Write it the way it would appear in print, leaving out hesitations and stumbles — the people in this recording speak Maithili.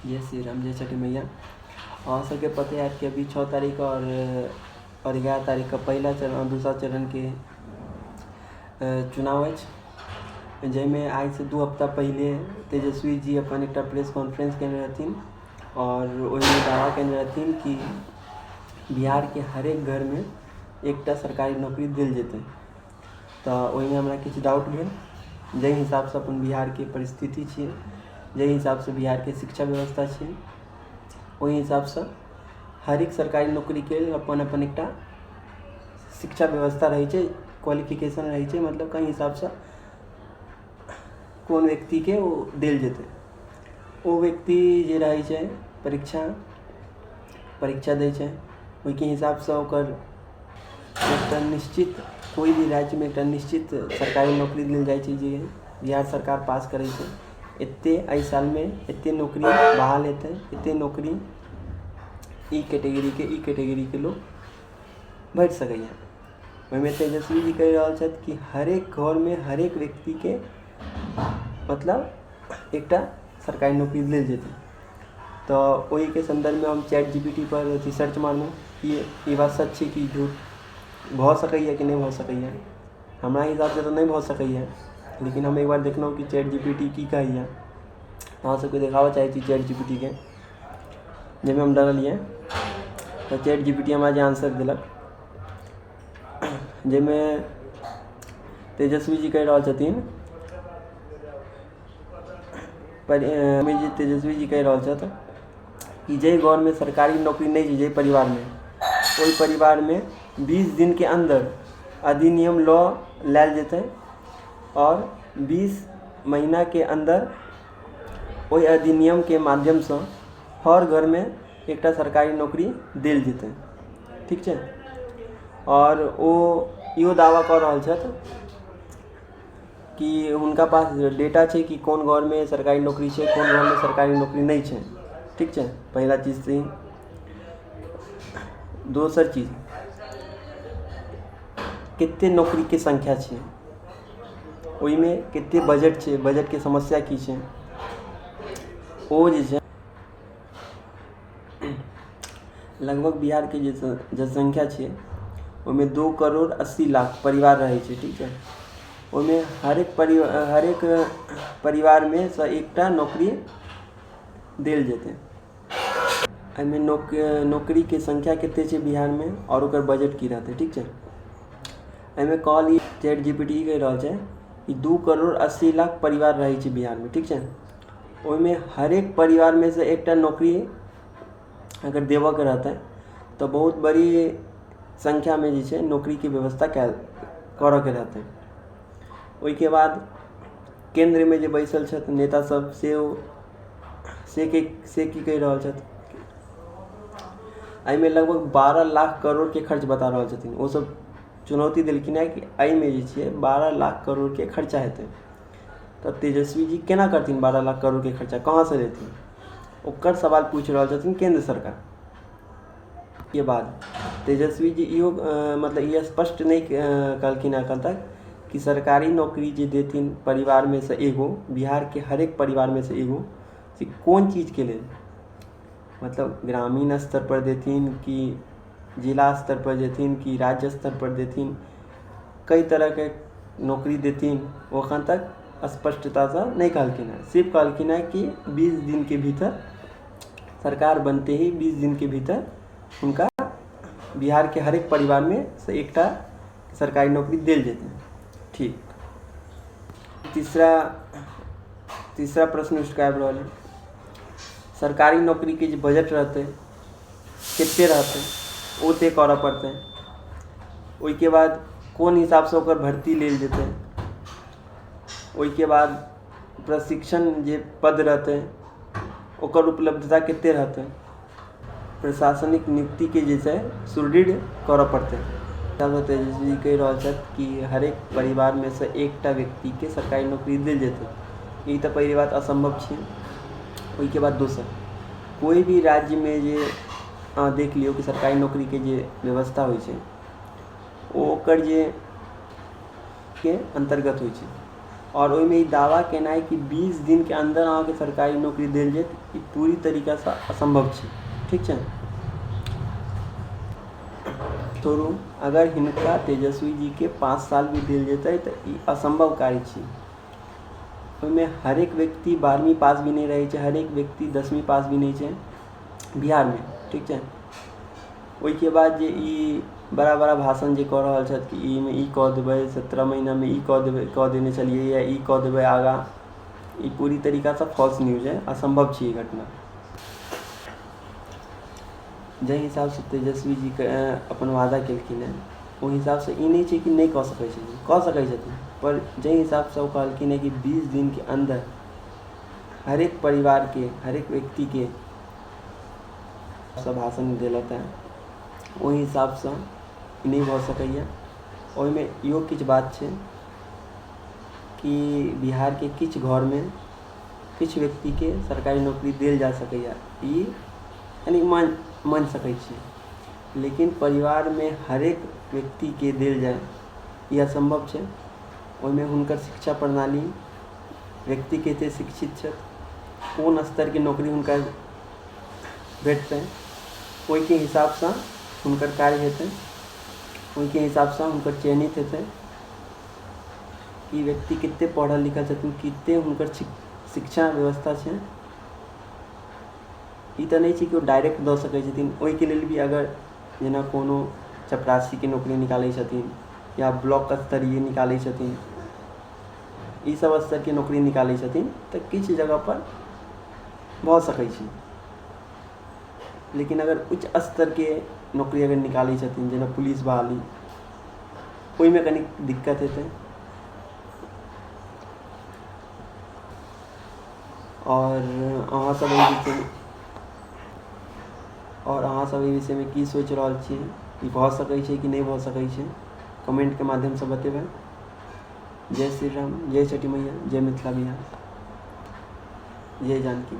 जय श्री राम, जय छठी मैया। और सबके पता है कि अभी 6 तारीख और 11 तारीख का पहला चरण और दूसरा चरण के चुनाव है, जैमें आज से 2 हफ्ता पहले तेजस्वी जी अपन एक प्रेस कॉन्फ्रेंस केने रहथिन और वही दावा केने रहथिन कि बिहार के हर एक घर में एक सरकारी नौकरी दिल जेतै। तो वही में हमरा किछु डाउट भेल, जै हिसाब से अपन बिहार के परिस्थिति छियै, जै हिसाब से बिहार के शिक्षा व्यवस्था छियै, वही हिसाब से हर एक सरकारी नौकरी के लिए अपन अपन एक शिक्षा व्यवस्था रही है, क्वालिफिकेशन रही है, मतलब कई हिसाब से कौन व्यक्ति के वो दिल जेतै। वो व्यक्ति जे रही है परीक्षा दै छै, वही के हिसाब से ओकर एक निश्चित कोई भी राज्य में एक निश्चित सरकारी नौकरी दिल जाए छै, जे बिहार सरकार पास करे छै। एते एहि साल में एते नौकरी बहाल हेतै, एते नौकरी ई कैटेगरी के लोग भर सकैए। ओहिमे तेजस्वी जी कहि रहल छथि कि हर एक घर में हर एक व्यक्ति के मतलब एक सरकारी नौकरी दिल जेतै। तो वही के संदर्भ में हम ChatGPT पर रिसर्च मारलहुँ कि ये बात सच है कि झूठ भऽ सकैए कि नहीं भऽ सकैए। हमरा हिसाब से तो नहीं भऽ सकैए, लेकिन हम एक बार देखलहुँ कि ChatGPT की कहैए। अहाँ सबके देखाबऽ चाहै छी ChatGPT के, जाहिमे हम डाललिए तो ChatGPT हमरा जे आंसर देलक, जाहिमे तेजस्वी जी कहि रहल छथिन तेजस्वी जी कहि रहल छथि कि जे घर में सरकारी नौकरी नहीं छै, जे परिवार में, ओहि परिवार में 20 दिन के अंदर अधिनियम लॉ लायल जेतै और 20 महीना के अंदर ओहि अधिनियम के माध्यम से हर घर में एक सरकारी नौकरी दिल जेतै। ठीक छै। और वो इहो दावा कर रहल छथि कि उनका पास डेटा छै कि कौन घर में सरकारी नौकरी छै, कौन घर में सरकारी नौकरी नहीं छै। ठीक छै, पहला चीज से। दोसर चीज, कितने नौकरी के संख्या छै, ओहि में कितने बजट छै, बजट के समस्या की छै, वो जे छै लगभग बिहार के जे जनसंख्या छै ओहिमे 2 करोड़ 80 लाख परिवार रहे छै। ठीक है, ओहिमे हर एक परिवार में से एक नौकरी दिल जेतै। एहिमे नौकरी के संख्या कितने छै बिहार में और ओकर बजट की रहतै। ठीक है, एहिमे कहली ChatGPT कहि रहल छै कि 2 करोड़ 80 लाख परिवार रहे छै बिहार में। ठीक है, ओहिमे हर एक परिवार में से एक नौकरी अगर देवऽ के रहतै तो बहुत बड़ी संख्या में जे छै नौकरी के व्यवस्था करऽ के रहतै। ओहि के बाद केंद्र में जे बैसल छथि नेता सब से की कहि रहल छथि, एहिमे लगभग 12 लाख करोड़ के खर्च बता रहल छथिन। वो सब चुनौती देलखिन है कि एहिमे जे छै 12 लाख करोड़ के खर्चा हेतै। तो तेजस्वी जी केना करथिन 12 लाख करोड़ के खर्चा, कहाँ से देथिन, ओकर सवाल पूछ रहल छथिन केंद्र सरकार। के बाद तेजस्वी जी इहो मतलब ये स्पष्ट नहीं कहलखिन एखन तक कि सरकारी नौकरी जे देथिन परिवार में से एगो, बिहार के हर एक परिवार में से एगो, से कौन चीज़ के लिए, मतलब ग्रामीण स्तर पर देथिन कि जिला स्तर पर देथिन कि राज्य स्तर पर देथिन, कई तरह के नौकरी देथिन, वो एखन तक स्पष्टता से नहीं कहलखिन है। सिर्फ कहलखिन है कि 20 दिन के भीतर सरकार बनते ही 20 दिन के भीतर उनका बिहार के हर एक परिवार में से एक सरकारी नौकरी दिल जेतै। ठीक। तीसरा प्रश्न उठ आबि रहल है, सरकारी नौकरी के जो बजट रहते कितने रहते वो तय करऽ पड़तै। ओहि के बाद कौन हिसाब से ओकर भर्ती लेल जेतै। ओहि के बाद प्रशिक्षण जे पद रहते ओकर उपलब्धता कितने रहते। प्रशासनिक नियुक्ति के जे छै सुदृढ़ करऽ पड़तै। तेजस्वी जी कहि रहल छथि कि हर एक परिवार में से एक व्यक्ति के सरकारी नौकरी दिल जेतै। ई तो पहली बात असंभव छै। ओहि के बाद दोसर, कोई भी राज्य में जे देख लियौ कि सरकारी नौकरी के जे व्यवस्था होइ छै ओकर जे के अंतर्गत होइ छै और ओहिमे ई दावा केना है कि 20 दिन के अंदर अहाँके सरकारी नौकरी देल जायत, ई पूरी तरीका से असंभव छै। ठीक छै। छोड़ू, अगर हिनका तेजस्वी जी के 5 साल भी देल जेतै तऽ ई असंभव कार्य छै। ओहिमे हरेक व्यक्ति 12वीं पास भी नहीं रहे छै, हरेक व्यक्ति 10वीं पास भी नहीं छै बिहार में। ठीक छै। ओहिके बाद जे ई बड़ा बड़ा भाषण जे कऽ रहल छथि कि ई में ई कऽ देबै, 17 महीना में ई कऽ देने छलिए, या ई कऽ देबै आगाँ, ई पूरी तरीका से फॉल्स न्यूज है, असंभव छै ई घटना। जाहि हिसाब से तेजस्वी जी के अपन वादा केलखिन है, ओहि हिसाब से ई नहीं छै कि नहीं कऽ सकै छथिन, कऽ सकै छथिन, पर जाहि हिसाब से वो कहलखिन है कि 20 दिन के अंदर हरेक परिवार के, हरेक व्यक्ति के सब भाषण देलत है, ओहि हिसाब से नहीं भऽ सकैए। ओहिमे इहो किछु बात छै कि बिहार के किछु घर में किछु व्यक्ति के सरकारी नौकरी देल जा सकैए, ई यानी मान सकै छी, लेकिन परिवार में हरेक व्यक्ति के देल जाए ई असंभव छै। ओहिमे हुनकर शिक्षा प्रणाली, व्यक्ति कते शिक्षित छथि, कोन स्तर के नौकरी हुनका भेटतै, ओहिके हिसाब से हुनकर कार्य हेतै, ओहिके हिसाब से हुनकर चयनित हेतै कि व्यक्ति कते पढ़ल लिखल छथिन, कते हुनकर शिक्षा व्यवस्था छै। ई तऽ नहीं छै कि ओ डायरेक्ट दऽ सकै छथिन। ओहिके लेल भी अगर जेना कोनो चपरासी के नौकरी निकालै छथिन या ब्लॉक स्तरीय निकालै छथिन, ई सब स्तर के नौकरी निकालै छथिन तऽ किछु जगह पर भऽ सकै छै। लेकिन अगर उच्च स्तर के नौकरी अगर निकालै छथिन जेना पुलिस बहाली, ओहिमे कनी दिक्कत हेतै। और अहाँ सब एहि विषय में की सोचि रहल छियै, ई भऽ सकै छै कि नहीं भऽ सकै छै, कमेंट के माध्यम से बतेबै। जय श्री राम, जय छठी मैया, जय मिथिला बिहार, जय जानकी।